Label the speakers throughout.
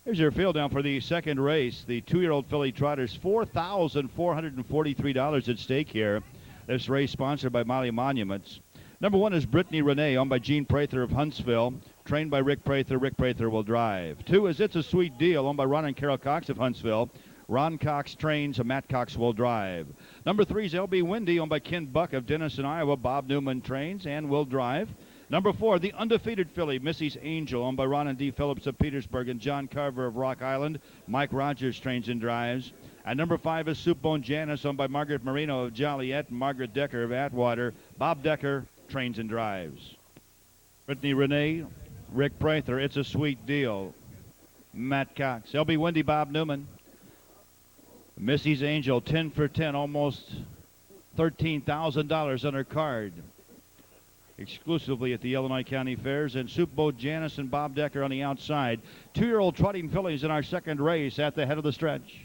Speaker 1: Here's your field down for the second race. The 2-year-old filly trotters, $4,443 at stake here. This race sponsored by Molly Monuments. Number 1 is Brittany Renee, owned by Gene Prather of Huntsville, trained by Rick Prather. Rick Prather will drive. 2 is It's a Sweet Deal, owned by Ron and Carol Cox of Huntsville. Ron Cox trains, Matt Cox will drive. Number 3 is LB Windy, owned by Ken Buck of Denison, Iowa. Bob Newman trains and will drive. Number 4, the undefeated filly, Missy's Angel, owned by Ron and D. Phillips of Petersburg and John Carver of Rock Island. Mike Rogers trains and drives. And number 5 is Soupbone Janice, owned by Margaret Marino of Joliet and Margaret Decker of Atwater. Bob Decker trains and drives. Brittany Renee, Rick Prather, It's a Sweet Deal, Matt Cox. LB Windy, Bob Newman. Missy's Angel, 10 for 10, almost $13,000 on her card. Exclusively at the Illinois County Fairs. And Soupbone Janice and Bob Decker on the outside. 2-year-old trotting fillies in our second race at the head of the stretch.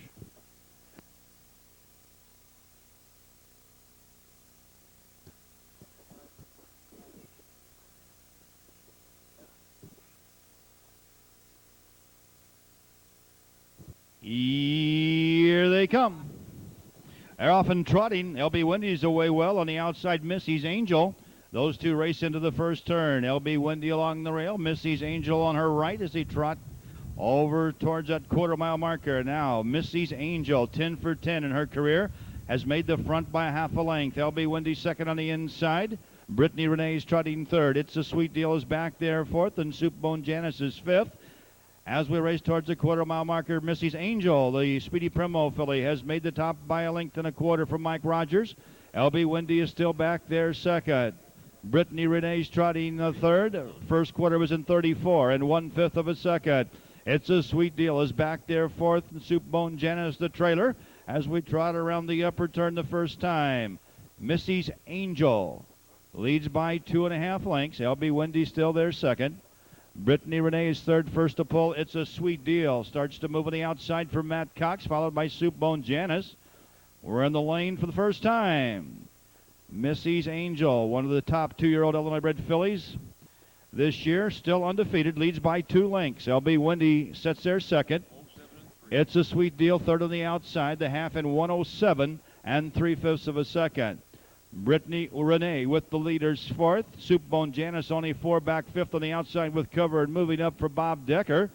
Speaker 1: Here they come. They're off and trotting. LB Windy's away well on the outside. Missy's Angel. Those two race into the first turn. LB Windy along the rail. Missy's Angel on her right as they trot over towards that quarter-mile marker. Now, Missy's Angel, 10 for 10 in her career, has made the front by a half a length. LB Windy second on the inside. Brittany Renee's trotting third. It's a Sweet Deal is back there fourth, and Soupbone Janice is fifth. As we race towards the quarter-mile marker, Missy's Angel, the Speedy Primo filly, has made the top by a length and a quarter from Mike Rogers. LB Windy is still back there second. Brittany Renee's trotting the third. First quarter was in 34 and 1/5 of a second. It's a Sweet Deal is back there fourth, and Soupbone Janice the trailer as we trot around the upper turn the first time. Missy's Angel leads by 2.5 lengths. LB Windy still there second. Brittany Renee is third, first to pull. It's a Sweet Deal starts to move on the outside for Matt Cox, followed by Soupbone Janice. We're in the lane for the first time. Missy's Angel, one of the top 2-year-old Illinois bred fillies this year, still undefeated, leads by 2 lengths. LB Windy sets there second. It's a Sweet Deal third on the outside, the half in 107 and 3/5 of a second. Brittany Renee with the leaders fourth. Soupbone Janice only 4 back fifth on the outside with cover and moving up for Bob Decker.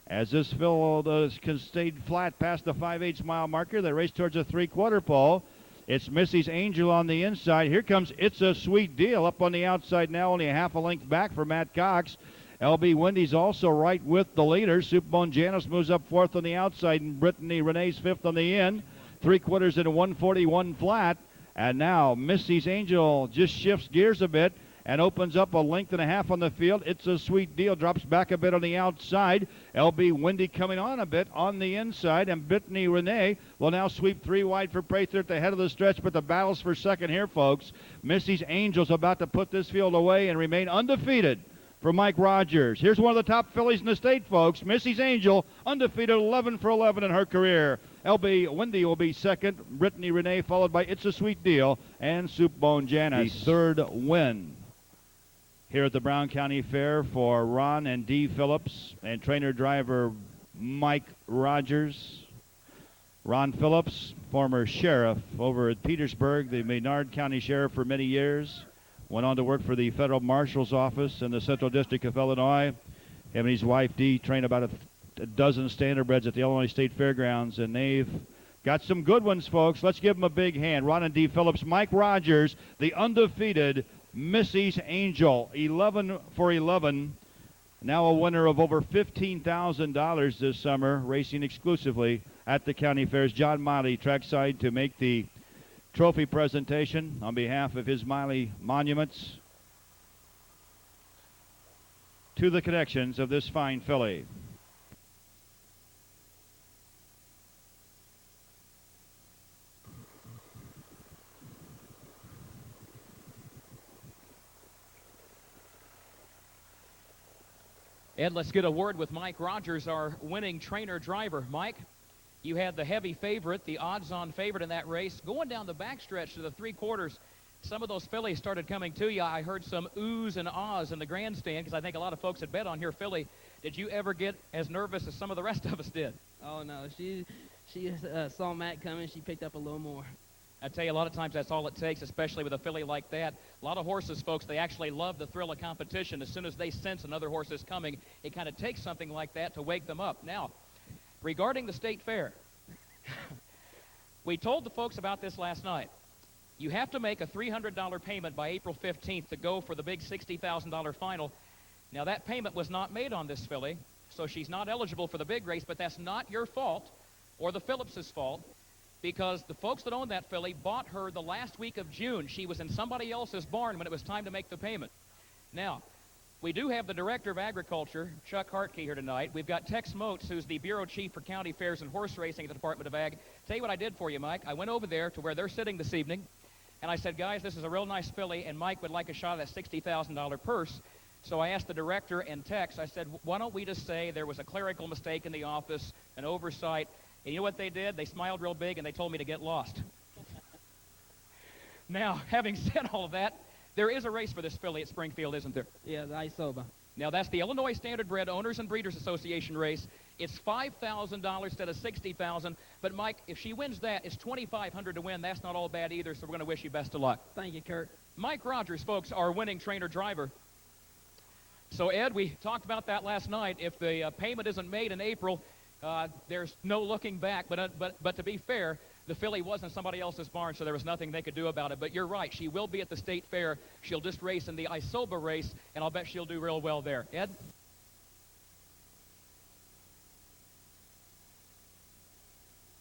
Speaker 1: As this field stayed flat past the 5/8 mile marker, they race towards a 3/4 pole. It's Missy's Angel on the inside. Here comes It's a Sweet Deal up on the outside now, only a half a length back for Matt Cox. LB Windy's also right with the leaders. Soupbone Janice moves up fourth on the outside, and Brittany Renee's fifth on the in. 3/4 into 141 flat. And now Missy's Angel just shifts gears a bit and opens up a length and a half on the field. It's a Sweet Deal drops back a bit on the outside. LB Windy coming on a bit on the inside, and Brittany Renee will now sweep 3 wide for Prather at the head of the stretch, but the battle's for second here, folks. Missy's Angel's about to put this field away and remain undefeated for Mike Rogers. Here's one of the top fillies in the state, folks. Missy's Angel, undefeated, 11 for 11 in her career. LB Windy will be second. Brittany Renee followed by It's a Sweet Deal and Soupbone Janice. The third win here at the Brown County Fair for Ron and D. Phillips and trainer-driver Mike Rogers. Ron Phillips, former sheriff over at Petersburg, the Menard County Sheriff for many years. Went on to work for the Federal Marshal's Office in the Central District of Illinois. Him and his wife Dee trained about a dozen standardbreds at the Illinois State Fairgrounds, and they've got some good ones, folks. Let's give them a big hand. Ron and D. Phillips, Mike Rogers, the undefeated Missy's Angel, 11 for 11. Now a winner of over $15,000 this summer, racing exclusively at the county fairs. John Miley trackside to make the trophy presentation on behalf of his Miley Monuments to the connections of this fine filly.
Speaker 2: Ed, let's get a word with Mike Rogers, our winning trainer-driver. Mike, you had the heavy favorite, the odds-on favorite in that race. Going down the backstretch to the 3/4, some of those fillies started coming to you. I heard some oohs and ahs in the grandstand because I think a lot of folks had bet on your filly. Did you ever get as nervous as some of the rest of us did?
Speaker 3: Oh no, she saw Matt coming. She picked up a little more.
Speaker 2: I tell you, a lot of times that's all it takes, especially with a filly like that. A lot of horses, folks, they actually love the thrill of competition. As soon as they sense another horse is coming, it kind of takes something like that to wake them up. Now, regarding the state fair, we told the folks about this last night. You have to make a $300 payment by April 15th to go for the big $60,000 final. Now, that payment was not made on this filly, so she's not eligible for the big race, but that's not your fault or the Phillips' fault, because the folks that own that filly bought her the last week of June. She was in somebody else's barn when it was time to make the payment. Now, we do have the Director of Agriculture, Chuck Hartke, here tonight. We've got Tex Motes, who's the Bureau Chief for County Fairs and Horse Racing at the Department of Ag. Tell you what I did for you, Mike. I went over there to where they're sitting this evening, and I said, guys, this is a real nice filly, and Mike would like a shot at that $60,000 purse. So I asked the director and Tex, I said, why don't we just say there was a clerical mistake in the office, an oversight. And you know what they did? They smiled real big, and they told me to get lost. Now, having said all of that, there is a race for this filly at Springfield, isn't there?
Speaker 3: Yeah, the Isoba.
Speaker 2: Now, that's the Illinois Standard Bred Owners and Breeders Association race. It's $5,000 instead of $60,000. But, Mike, if she wins that, it's $2,500 to win. That's not all bad either, so we're going to wish you best of luck.
Speaker 3: Thank you, Kurt.
Speaker 2: Mike Rogers, folks, our winning trainer-driver. So, Ed, we talked about that last night. If the payment isn't made in April, there's no looking back. But to be fair, the filly was in somebody else's barn, so there was nothing they could do about it. But you're right. She will be at the state fair. She'll just race in the Isoba race, and I'll bet she'll do real well there. Ed?